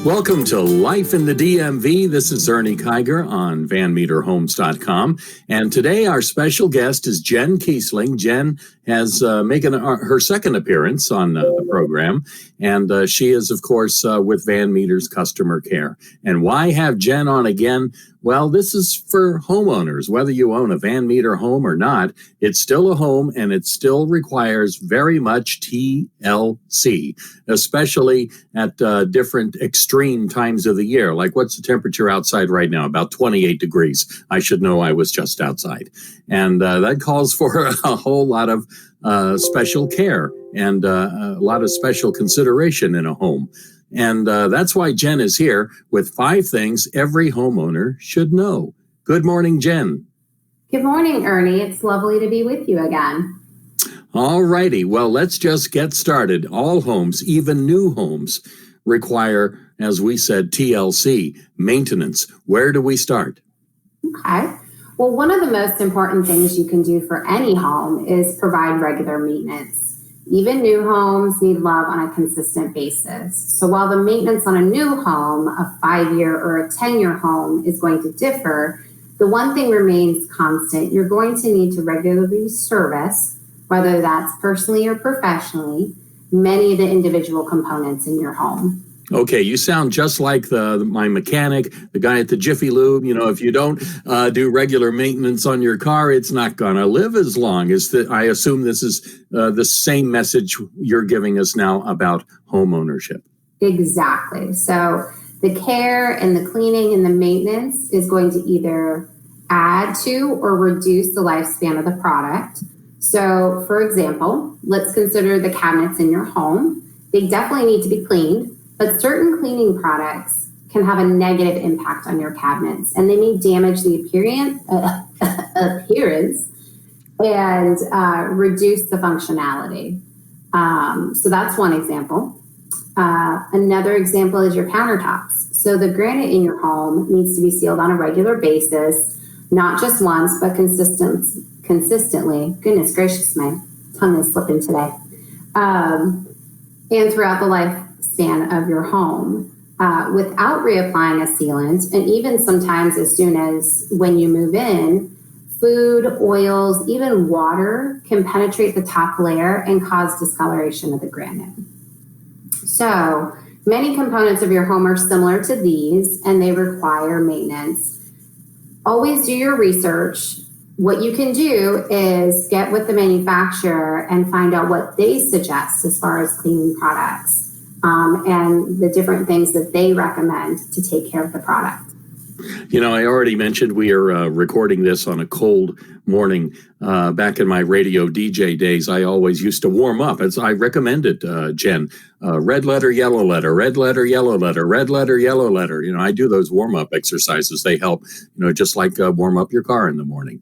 Welcome to Life in the DMV. This is Ernie Kiger on VanMetreHomes.com. And today our special guest is Jenn Keesling. Jenn has making her second appearance on the program. And she is, of course, with Van Metre's Customer Care. And why have Jenn on again? Well, this is for homeowners. Whether you own a Van Metre home or not, it's still a home and it still requires very much TLC, especially at different extreme times of the year. Like, what's the temperature outside right now? About 28 degrees. I should know, I was just outside. And that calls for a whole lot of special care and a lot of special consideration in a home. And that's why Jenn is here with 5 things every homeowner should know. Good morning, Jenn. Good morning, Ernie. It's lovely to be with you again. All righty. Well, let's just get started. All homes, even new homes, require, as we said, TLC, maintenance. Where do we start? Okay. Well, one of the most important things you can do for any home is provide regular maintenance. Even new homes need love on a consistent basis. So while the maintenance on a new home, a 5-year or a 10-year home, is going to differ, the one thing remains constant. You're going to need to regularly service, whether that's personally or professionally, many of the individual components in your home. Okay, you sound just like my mechanic, the guy at the Jiffy Lube. You know, if you don't do regular maintenance on your car, it's not going to live as long. I assume this is the same message you're giving us now about home ownership. Exactly. So the care and the cleaning and the maintenance is going to either add to or reduce the lifespan of the product. So, for example, let's consider the cabinets in your home. They definitely need to be cleaned. But certain cleaning products can have a negative impact on your cabinets, and they may damage the appearance and reduce the functionality. So that's one example. Another example is your countertops. So the granite in your home needs to be sealed on a regular basis, not just once, but consistently. Goodness gracious, my tongue is slipping today. And throughout the lifespan of your home, without reapplying a sealant, and even sometimes as soon as when you move in, food, oils, even water can penetrate the top layer and cause discoloration of the granite. So many components of your home are similar to these, and they require maintenance. Always do your research. What you can do is get with the manufacturer and find out what they suggest as far as cleaning products. And the different things that they recommend to take care of the product. You know, I already mentioned we are recording this on a cold morning. Back in my radio DJ days, I always used to warm up. As I recommended, Jenn, red letter, yellow letter, red letter, yellow letter, red letter, yellow letter. You know, I do those warm-up exercises. They help, just like warm up your car in the morning.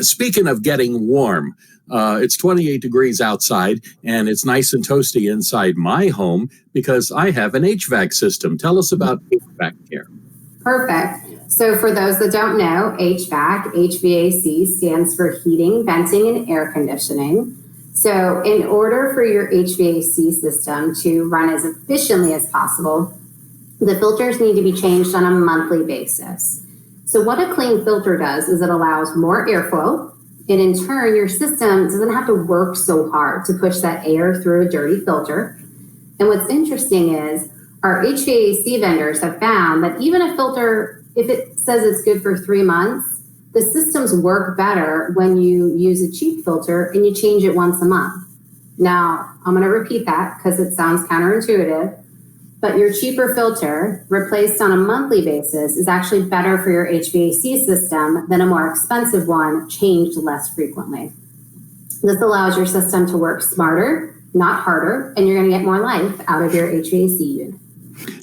Speaking of getting warm, it's 28 degrees outside, and it's nice and toasty inside my home because I have an HVAC system. Tell us about HVAC care. Perfect. So for those that don't know, HVAC stands for heating, venting, and air conditioning. So in order for your HVAC system to run as efficiently as possible, the filters need to be changed on a monthly basis. So what a clean filter does is it allows more airflow, and in turn, your system doesn't have to work so hard to push that air through a dirty filter. And what's interesting is our HVAC vendors have found that even a filter, if it says it's good for 3 months, the systems work better when you use a cheap filter and you change it once a month. Now, I'm going to repeat that because it sounds counterintuitive, but your cheaper filter replaced on a monthly basis is actually better for your HVAC system than a more expensive one changed less frequently. This allows your system to work smarter, not harder, and you're going to get more life out of your HVAC unit.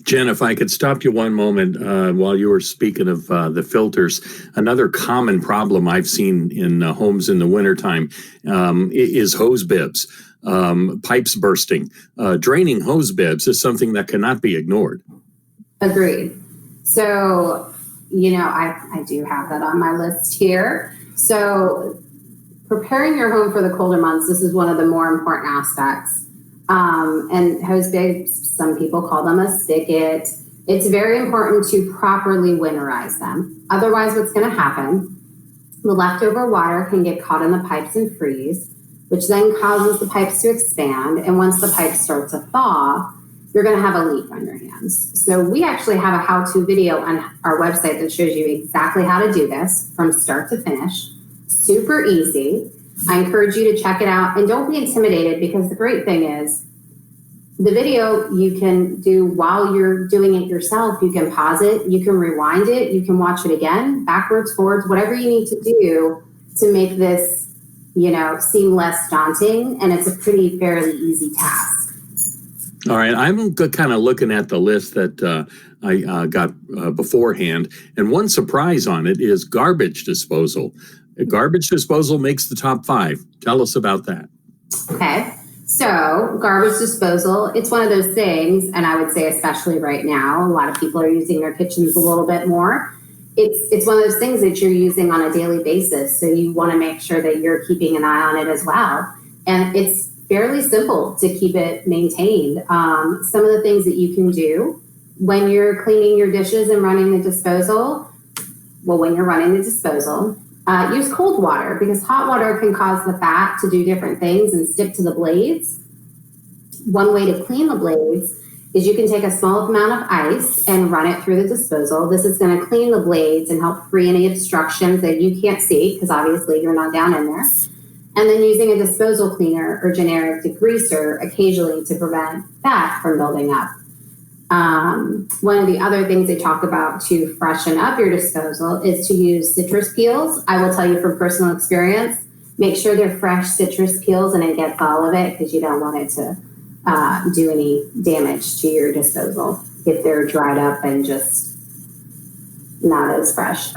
Jenn, if I could stop you one moment while you were speaking of the filters. Another common problem I've seen in homes in the wintertime is hose bibs, pipes bursting. Draining hose bibs is something that cannot be ignored. Agreed. So, I do have that on my list here. So preparing your home for the colder months, this is one of the more important aspects. And hose bibs, some people call them a spigot. It's very important to properly winterize them. Otherwise, what's going to happen, the leftover water can get caught in the pipes and freeze, which then causes the pipes to expand. And once the pipes start to thaw, you're going to have a leak on your hands. So we actually have a how-to video on our website that shows you exactly how to do this from start to finish. Super easy. I encourage you to check it out, and don't be intimidated, because the great thing is the video you can do while you're doing it yourself. You can pause it, you can rewind it, you can watch it again, backwards, forwards, whatever you need to do to make this, seem less daunting. And it's a pretty fairly easy task. All right, I'm kind of looking at the list that I got beforehand, and one surprise on it is garbage disposal. Garbage disposal makes the top 5. Tell us about that. Okay, so garbage disposal, it's one of those things, and I would say especially right now, a lot of people are using their kitchens a little bit more. It's one of those things that you're using on a daily basis, so you want to make sure that you're keeping an eye on it as well. And it's fairly simple to keep it maintained. Some of the things that you can do when you're cleaning your dishes and running the disposal, use cold water, because hot water can cause the fat to do different things and stick to the blades. One way to clean the blades is you can take a small amount of ice and run it through the disposal. This is going to clean the blades and help free any obstructions that you can't see, because obviously you're not down in there. And then using a disposal cleaner or generic degreaser occasionally to prevent fat from building up. One of the other things they talk about to freshen up your disposal is to use citrus peels. I will tell you from personal experience, make sure they're fresh citrus peels and it gets all of it, because you don't want it to do any damage to your disposal if they're dried up and just not as fresh.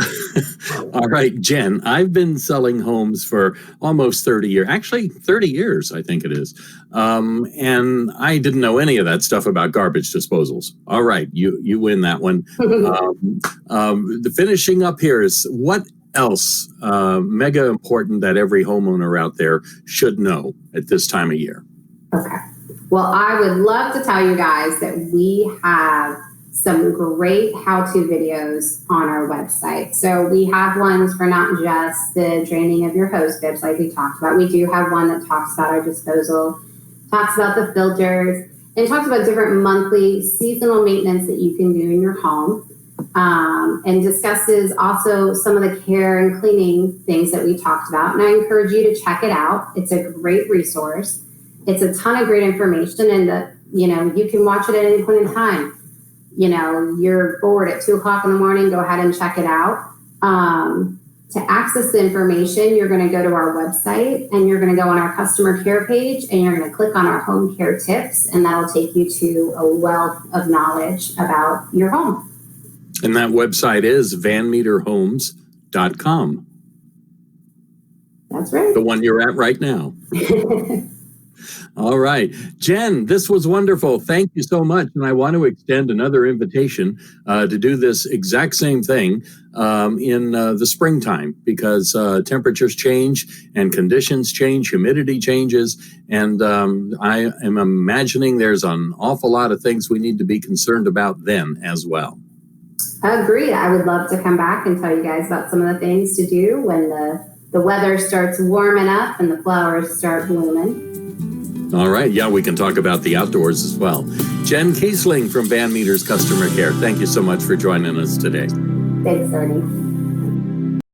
All right, Jenn, I've been selling homes for almost 30 years, actually 30 years, I think it is. And I didn't know any of that stuff about garbage disposals. All right, you win that one. The finishing up here is, what else mega important that every homeowner out there should know at this time of year? Okay. Well, I would love to tell you guys that we have some great how-to videos on our website. So we have ones for not just the draining of your hose bibs like we talked about. We do have one that talks about our disposal, talks about the filters, and talks about different monthly seasonal maintenance that you can do in your home, and discusses also some of the care and cleaning things that we talked about. And I encourage you to check it out. It's a great resource. It's a ton of great information, and you can watch it at any point in time. You're bored at 2:00 in the morning, go ahead and check it out. To access the information, you're going to go to our website, and you're going to go on our customer care page, and you're going to click on our home care tips, and that'll take you to a wealth of knowledge about your home. And that website is vanmetrehomes.com. That's right. The one you're at right now. All right. Jenn, this was wonderful. Thank you so much. And I want to extend another invitation to do this exact same thing in the springtime, because temperatures change and conditions change, humidity changes. And I am imagining there's an awful lot of things we need to be concerned about then as well. Agreed. I would love to come back and tell you guys about some of the things to do when the weather starts warming up and the flowers start blooming. All right. Yeah, we can talk about the outdoors as well. Jenn Keesling from Van Meters Customer Care, thank you so much for joining us today. Thanks, Ernie.